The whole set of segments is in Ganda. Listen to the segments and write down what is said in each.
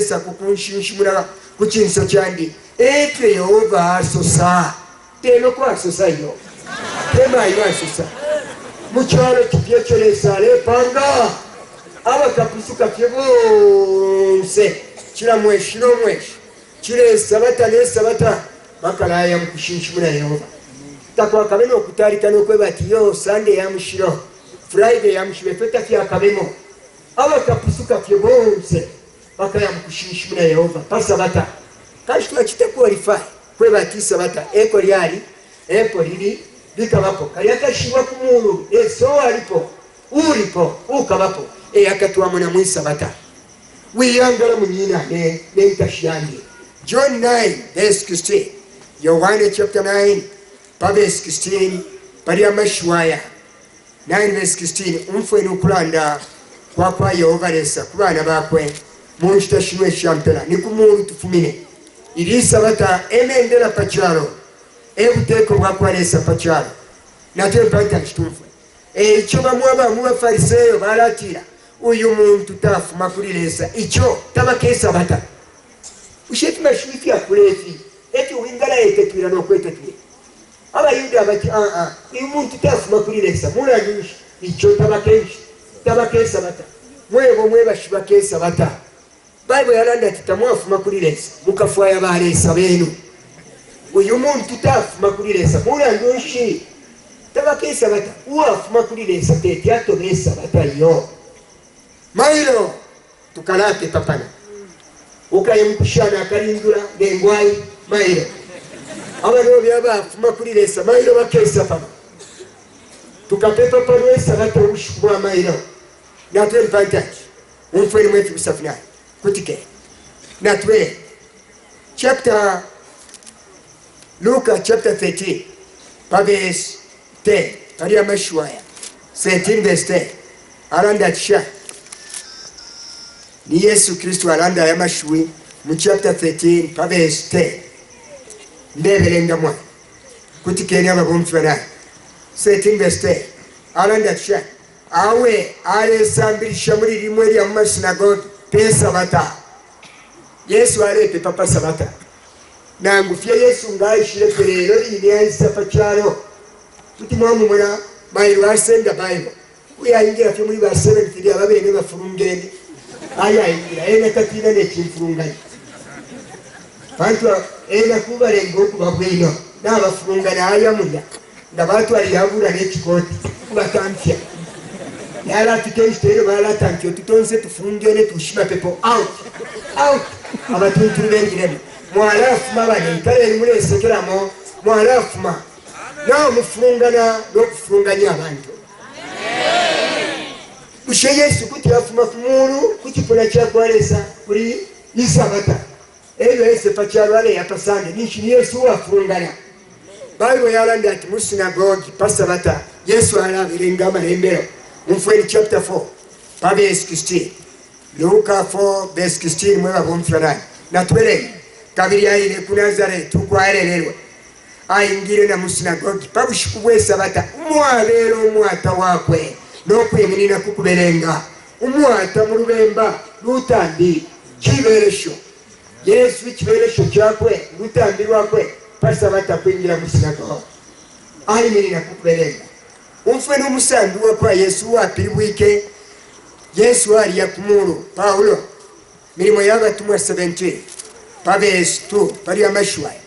kuteresa kukunshinshimula kuchinso kyandi ekyo Yehova asosa teno kwasosa yo temayo asosa mukyalo kipya kyolesa alepanga abakapusu kapye bonse kiramweshiro mweshi kiresa bata nesa bata bakalaya mukushinshimula Yehova takwa kabeno okutalika nokwebati yo Sunday ya mushiro Friday ya mushiro feta kya kabemo abakapusu kapye bonse bakaya mukushinshimula Yehova pasabata kashitwa kitekwalify kwebati sabata eko lyali eko lili bikabapo kaliakashibwa ku mulu eso alipo ulipo ukabapo eyakatwa na mwisabata wiyangala munyina nenkashyange John 9 verse 16 Yohana chapter 9 verse 16 pali amashwaya 9 verse 16 umfweni ukulanda kwa Yehova lesa kubana bakwe munchita shimwe shampera nikumulu tufumine ilisa bata emendera pachalo ebuteko bwakwa lesa pachalo nate mpata chitumfwe icho bamwaba muba fariseyo balatira uyu muntu tafuma kuri lesa icho tabakesa bata usheti mashwiki ya kulefi eti wingala etekira no kwetekira abayuda bati uyu muntu tafuma kuri lesa mulanyisha icho tabakesa bata mweba shibakesa bata Bible yalanda titamwafuma kuri lesa mukafwaya balesa benu uyu muntu tafuma kuri lesa mulanyisha tabakesa bata uafuma kuri lesa tete atobesa bata yo mailo tukalate papana ukaye mkushana akalindula ngengwai mailo abano byabafuma kuri lesa mailo bakesa papa tukapepa parwesa bata ushukwa mailo natwe mpantaki umfweni mwetu kusafina kutike natwe chapter Luka chapter 13 verse 10 pali amashwaya 13 verse 10 alanda kisha ni Yesu Kristo alanda ya mashwi mu chapter 13 verse 10 ndebelenga mwa kutikeni ababomfana 13 verse 10 alanda kisha awe alesambisha muri rimwe lya mu synagogue pesa bata Yesu alete papa sabata nangufye Yesu ngayishire perero lini yaisa pacharo tutimwamu mwana mailo asenda Bible uyaingira fyo muri ba 70 ababene bafurungene aya ingira ene katina ne chimfurungani bantu ene kubare ngoku babwino nabafurungana aya munya ndabatu ali yabura ne chikoti kubatamfya yala tikestere bala tankyo tutonse tufungene tushima pepo out abatuntu bengirene mwalafu mabane kale muri sekeramo mwalafu ma na mufungana no kufunganya abantu ushe Yesu kuti afuma kumuru kuti pona cha kwalesa kuri isabata eyo ese pacharwale yapasande nishi Yesu afungana Bible yalanda ati mu synagogue pasabata Yesu alabirenga marembero Mfweni chapter 4 verse 16 Luka 4 verse 16 mwa bomfana natwele kabiri yaile ku Nazareth tukwaerererwa ayingire na musinagogi pabushikubwesa bata umwabero umwata wakwe nokweminina kukuberenga umwata mu rubemba rutambi kiberesho Yesu kiberesho cyakwe rutambi rwakwe pasa bata kwingira musinagogi ayiminina kukuberenga umfwe n'umusandu wa kwa Yesu wapiri wike Yesu ali ya kumuru Paulo mirimo y'abatumwa 17 verse 2 bari amashwaya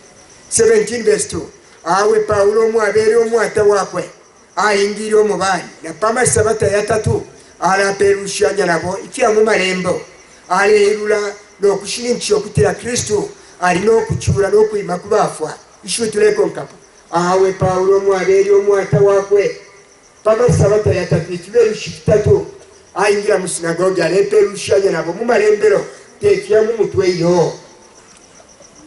17 verse 2 awe Paulo mwabere omwata wakwe ayingiri omubali na pama sabata ya 3 ala perushanya nabo ikya mu marembo alelula no kushinincho kutira Kristo ali no kuchura no kuima kubafwa ishutuleko nkapo awe Paulo mwabere omwata wakwe pama sabata ya 3 ikiberushi 3 ayingira mu sinagogi ale perushanya nabo mu marembero tekya mu mutwe yo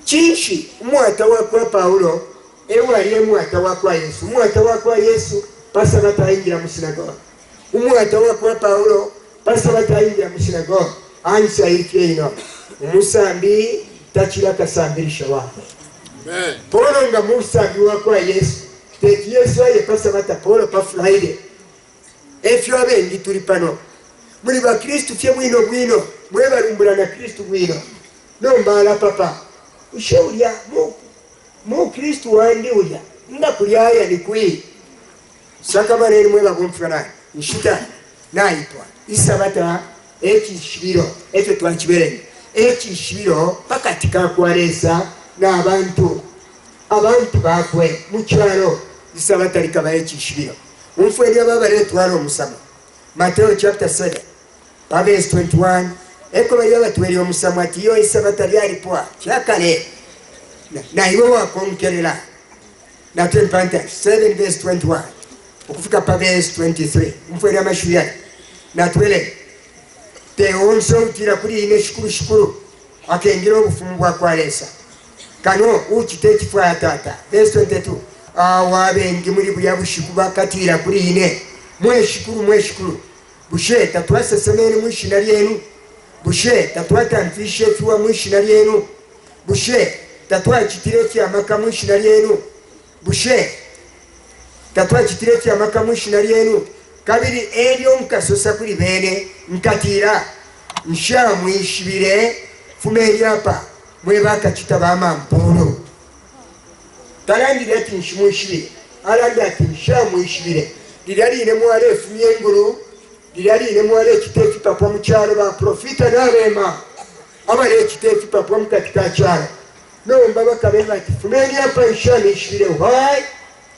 Chishi umwata wakwa Paulo ewa ye mwata wakwa Yesu umwata wakwa Yesu pasa batayingira mu sinagogi umwata wakwa Paulo pasa batayingira mu sinagogi ansa ikino umusambi tachira kasambirisha wako amen Paulo nga musambi wakwa Yesu teki Yesu aye pasa bata Paulo pa Friday efyo abendi tuli pano muri ba Kristo fye bwino mwebarumbura na Kristo bwino nombala papa ushaurya mu Kristo wandi uya nga kulyaya likwi sakabareni mweba kumfana nshita naitwa isabata ekishibiro ekyo twakiberenge ekishibiro pakati kakwalesa n'abantu bakwe mukyalo isabata likaba ekishibiro umfweli ababale twala omusamo Matthew chapter 7 verse 21 ekoba yabatweli omusamo ati yo isabata lyalipwa kyakale na iwe wakonkerera na 7 verse 21 okufika pa verse 23 umfweli amashuya na twele teonso utira kuri ine shukuru akengera obufumu bwa kwalesa kano ukite kifwa tata verse 22 awabengi muri buyabushiku bakatira kuri ine mweshukuru bushe tatwasesemene mwishina lyenu bushe tatwatanfishe tuwa mwishina lyenu bushe tatwachitire kyamaka mwishina lyenu bushe tatwachitire kyamaka mwishina lyenu kabiri elyo nkasosa kuri bene nkatira nsha mwishibire fumeri apa mwebaka kitabama mpolo talandi ati nshimwishibire alandi ati nsha mwishibire lirali ne mwale fumyenguru lirali ne mwale kitefi papa mukyalo ba profita nabema abale kitefi papa mukatika kyalo nomba bakabema ati fumeri apa nsha mwishibire why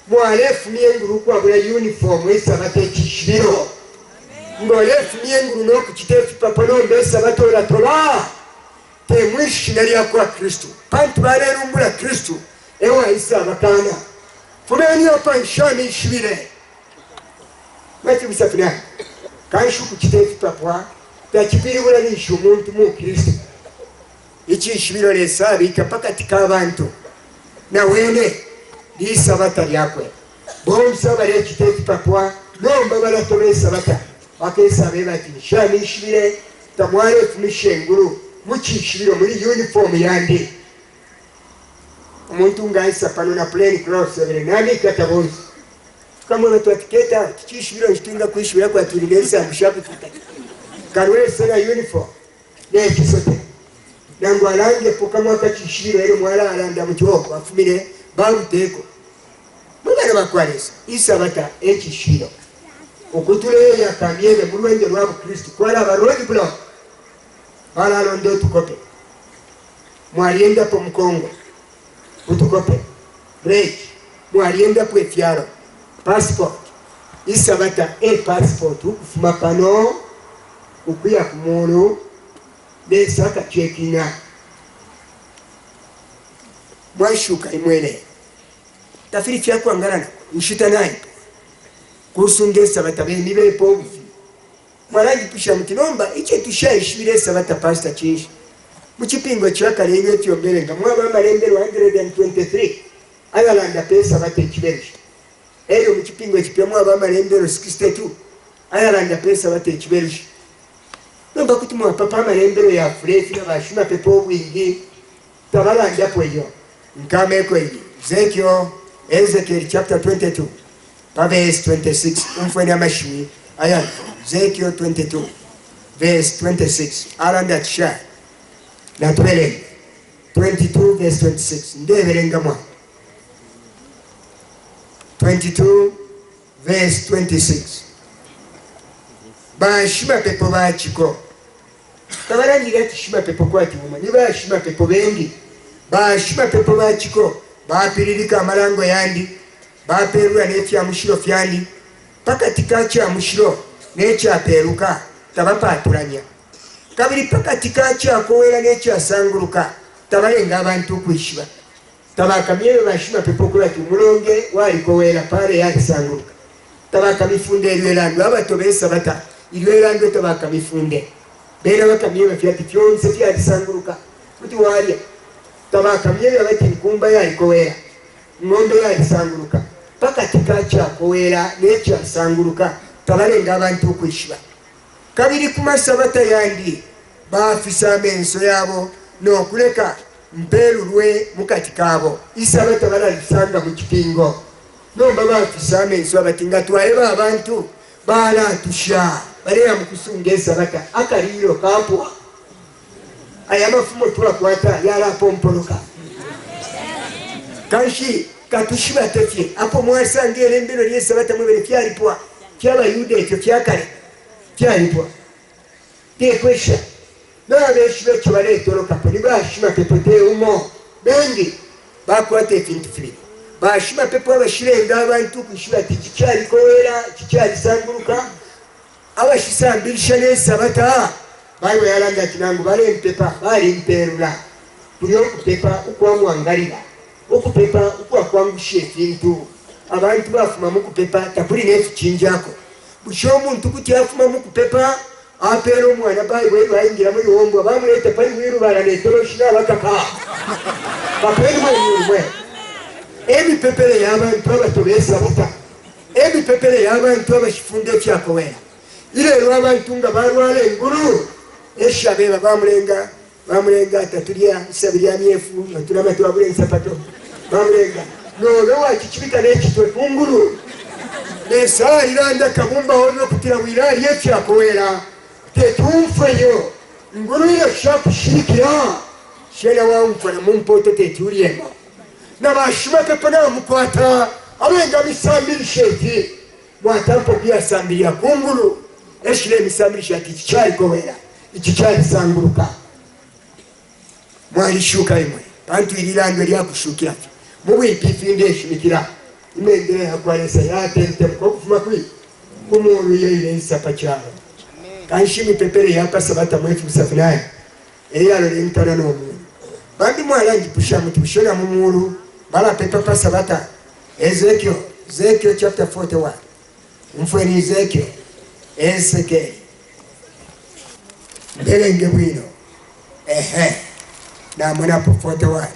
mwale fumyenguru kwa bula uniform esabata ekishibiro ngole fumyenguru no kukitefi papa nomba esabata olatola temwishina lyakwa Kristo pantu balerumbula Kristo ewa isa bakana fumeni apa nsha mwishibire mati musafina kanshu kukitefi papa takipiri bula nishu muntu mu Kristo ekishibiro lesabi kapakati k'abantu na wene lisabata lyakwe bomsaba lekitefi papa nomba balatola sabata akesabe bati shamishibire tamwale fumishenguru mukishibiro muri uniform yandi umuntu ngaisa pano na plain clothes ebere nani katabozi kama natwatiketa kishibiro nshtinga kwishibira kwa tulinesa mshapu tutaki karwe sana uniform ne kisote nangu alange pokama kachishibiro ero mwala alanda mutoko afumire bamuteko mwana bakwalesa isabata ekishibiro okutuleya kamyebe mu lwenge lwa Kristo kwala abarogi bulo balalondo tukope mwalienda po mkongo utukope reg mwalienda po efyalo passport isabata passport ukufuma pano ukuya kumulu besaka chekina mwashuka imwele tafiri fyako angarana nshita naye kusunge sabata beni bepo mwarangi pisha mutinomba iche tushayishibire sabata pastor chishi mukipingo kyakale enyo tyombere nga mwaba amalembero 123 ayalanda pesa bate kiberisha eyo mukipingo ekipya mwaba amalembero 62 ayalanda pesa bate kiberisha nomba kuti mwa papa amalembero ya frefi na bashuna pepo bwingi tabalanda poyo nkameko iyi Ezekiel chapter 22 verse 26 umfweni amashwi aya Ezekiel 22 verse 26 alanda kisha na tubele 22 verse 26 ndeberenga mwa 22 verse 26 bashima pepo bachiko tabarangira kishima pepo kwati muma ni bashima pepo bengi bashima pepo bachiko bapiririka amalango yandi baperura n'ekya mushiro fyandi pakati k'akya mushiro n'ekya peruka tabapaturanya kabiri pakati k'akya kowera n'ekya sanguruka tabalenga abantu kwishiba tabakamye bashima pepo kulati mulonge wali kowera pale ya sanguruka tabakamifunde ilwelandu abatobesa bata ilwelandu tabakamifunde bera bakamye bafyati fyonse fya sanguruka kuti wali tabakamye bati nkumba yali kowera ng'ombe yali sanguruka pakati k'akya kowera n'ekya sanguruka tabalenga abantu kwishiba kabiri kumasabata yandi bafisa amenso yabo n'okuleka mperulwe mukati kabo isabata balalisanga mu kipingo nomba bafisa amenso abatinga twaleba abantu balatusha baleya mu kusunga esabata akaliro kapwa aya mafumo twakwata yalapompoloka kanshi katushima tefye apo mwasangere mbino lyesabata mwebere kyalipwa kyabayuda ekyo kyakale kyalipwa tekwesha n'abenshi bekyo baleetolokapo nibashima pepo teumo bengi bakwata ekintu kibiri bashima pepo abashirenga abantu kushira tikikyalikowera kikyalisanguluka abashisambirisha n'esabata baiwe yalanga kinangu balempepa balimperula tuli okupepa ukwamwangalira okupepa ukwakwangusha ekintu abantu bafuma mukupepa takuli nekikinjako busho omuntu kutyafuma mukupepa apera omwana baiwe bayingira muri wombwa bamuleta pali wirubara netoroshi n'abakaka baperimwe ebipepere y'abantu abatobesabata ebipepere y'abantu abashifunde ekyakowera ilero abantu nga balwala engulu eshabeba bamulenga tatulya isabirya myefu natulama tuwabule nsapato bamulenga nobe wakikibita n'ekitwe kungulu nesaliranda kabumba ono kutira wirali ekyakowera tetumfeyo ngulu iyo shakushirikira shena wamfana mumpoto tetuliema nabashima pepo namukwata abenga misambiri sheki mwatampo bya sambiri ya kungulu eshile misambiri sheki kichali kowera ikichali sanguruka mwarishuka imwe bantu ililandwe lyakushukira mubwipifinde eshimikira imendere hakwalesa yatente mukokufuma kwi kumuru yeile isapa chalo kanshimi pepere yapasabata mwefu musafinayi eyalo limtana n'omuntu bandi mwalangi pusha muti bushona mumuru bala pepa pasabata Ezekiel chapter 41 mfweni Ezekiel eseke ndelenge bwino na mwana 41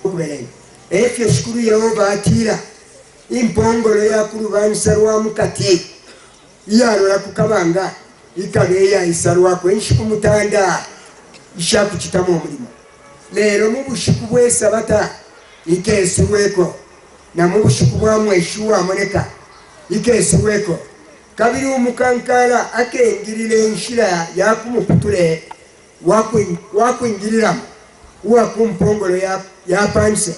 kubelenge efyo shukuru Yehova atira impongolo yakurubanisa rwamukati iyarora kukabanga ikabeya isarwako inshiku mutanda ishaku chitamo omulimo lero mubushiku bwesabata ikesuweko na mubushiku bwamweshuwa amoneka ikesuweko kabiri umukankala akengirire enshira yakumuputule wakwingiriramu uwakumpongolo yapanse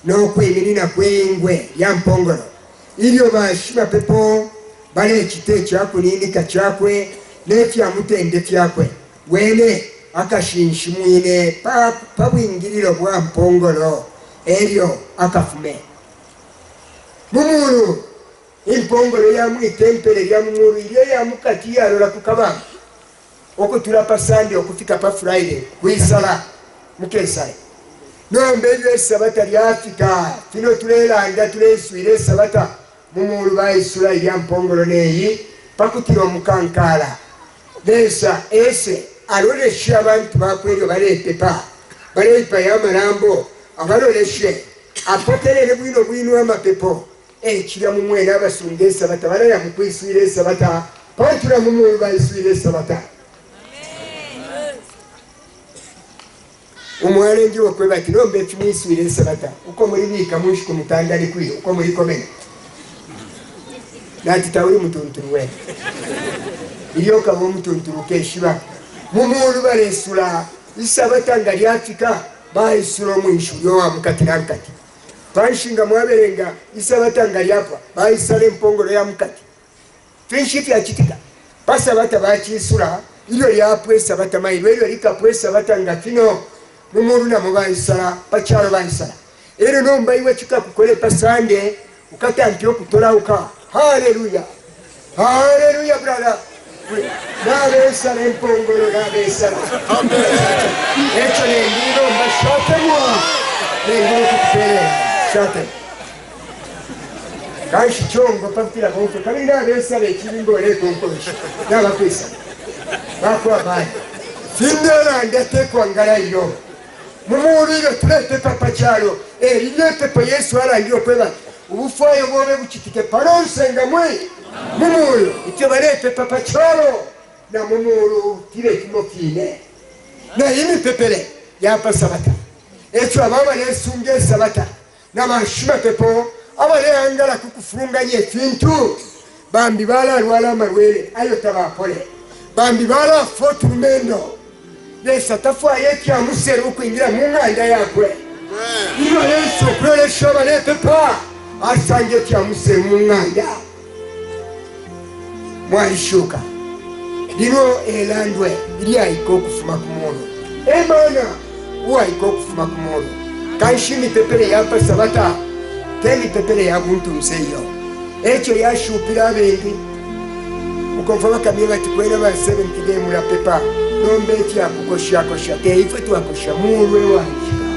n'okwemirina kw'engwe ya mpongolo ilyo bashima pepo bale ekite kyakunindika kyakwe n'ekyamutende kyakwe wene akashinshimwine pabwingiriro bwa mpongolo elyo akafume mumuru impongolo yamwitempere lya mumuru ilyo yamukati yalola kukabanga okutula pa Sunday okufika pa Friday kwisala mukesai nombelyo esabata lyafika fino tulelanda tuleswire esabata mumuru baisula ilya mpongolo neyi pakutira omukankala nesa ese aloleshe abantu bakwelyo balepepa balepa yamalambo abaloleshe apokelele bwino amapepo ekirya mumwene abasunga esabata balaya mukwiswire esabata pakutira mumuru baiswire esabata umwale njiwo kweba kinombe chimwiswire esabata uko mulibika mwishiku mutandali kwilo uko mulikomene nati tawuli mutunturu wene iliyoka mutunturu keshiba mumuru balesula isabata nga lyafika baisula mwishu yowa mukati na mkati panshinga mwaberenga isabata nga lyapa baisale mpongolo ya mkati finshipi ya chitika pasabata bachisula ilo lyapwe sabata mailo ilo likapwe sabata nga fino mumuru na mubaisala pachalo baisala ero nomba iwe chika kukole pa Sunday ukatantyo okutolauka haleluya haleluya brother nabesala empongolo nabesala echo nengiro mbashotemwa nengiro kukuperera shote kanshi chongo pakutira konfe kabiri nabesala ekiringo lekonkoleshi nabakwisa bakwa bani findera ndatekwa ngalayo mumuriro tulete papa chalo ilete pa Yesu arangiyo kweba ubufayo bobe buchitike paronsenga mwe mumuru icyo barete papa chalo na mumuru tire kimokine na yimi pepere yapa sabata echo ababa nesunge sabata na mashima pepo abale angala kukufunganye fintu bambi bala alwala amalwere ayo tabakole bambi bala fotu lumendo lesa tafaayo ekyamusera okwingira mu ŋŋanda yakwe iba lesa okulolesa oba nepepa asanje ekyamusera mu ŋŋanda mwalishuka lino elandwe lyayika okufuma ku mwono emana wayika okufuma ku mwono kanshi mipepere yapasa bata temipepere yabuntu museyo ekyo yashupira abengi mukonfa bakamye bati kwena basebe nkidemula pepa nombe ekyakukoshakosha teife twakosha mulwe wanjika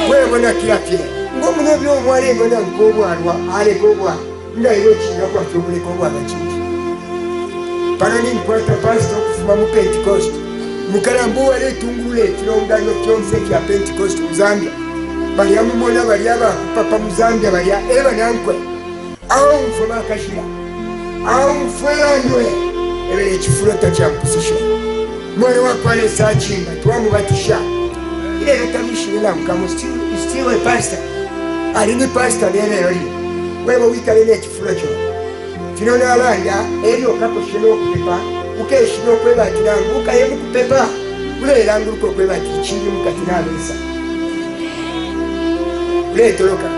webona kirapye ngomuno byomwale ngona nkobwalwa aleka obwa ndairo kinga kwakyobuleka obwala kingi pano ninkwata pasita okufuma mu pentecost mukalambuwala etungulula ekirongano kyonse ekya pentecost mu zambia balya mumona balya bakupapa mu zambia balya eba nankwe awo nfuma akashira awo nfuelandwe ebera ekifulota kyampusisho mwana wakwala esakinga twamubatisha irero tamishirira mukamu stiwe pasita alini pasita nereyoli weba wikale nekifulo kyo kino nalanda eri okakoshe n'okupepa ukeshi n'okwebatiranga ukaye mukupepa uleranga uliko okwebatira kiri mukati nabesa uletoloka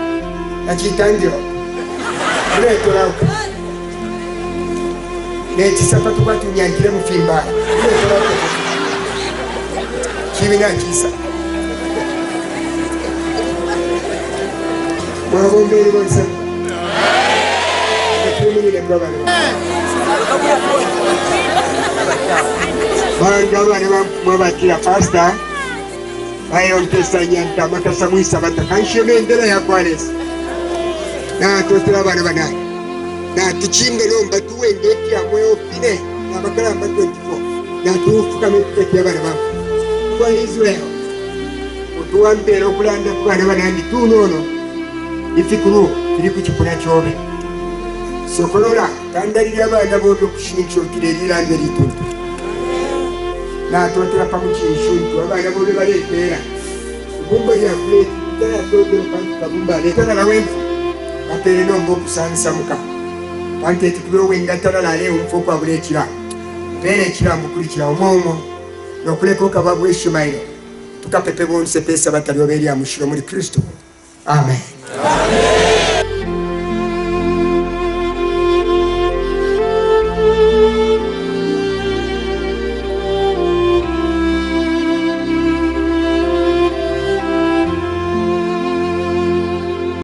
nakitandiro uletolauka nekisapatu kwatunyangire mufimbala uletolauka kibi nakisa mwabomberi bonse banga abana bamwabakira pasita bayontesanya ntamakasa mwisa batakanshema endera yakwalesa natotera abana banani natucimbe nomba tuwende etyamwe opine nabakalamba 24 natufukama etuketi abana bamu kwa israel otuwampeera okulanda ku bana banandi tunono ifikuru tiri ku kipuna kyobe sokolola tandalira abaana bobe okushinkyokira eriranda erituntu natotera pamukinshuntu abaana bobe baleteera ibumba lyafuleti tayatogera kabumba letanala wenfu apeere nomba okusanisa muka kanti etikubyowenga talala alewunfu okwabula ekiramu mpeera ekiramu kulikira omwomo nokuleka okaba bweshumairo tukapepe bonse pesa batalioba eryamushiro muri kristo amen.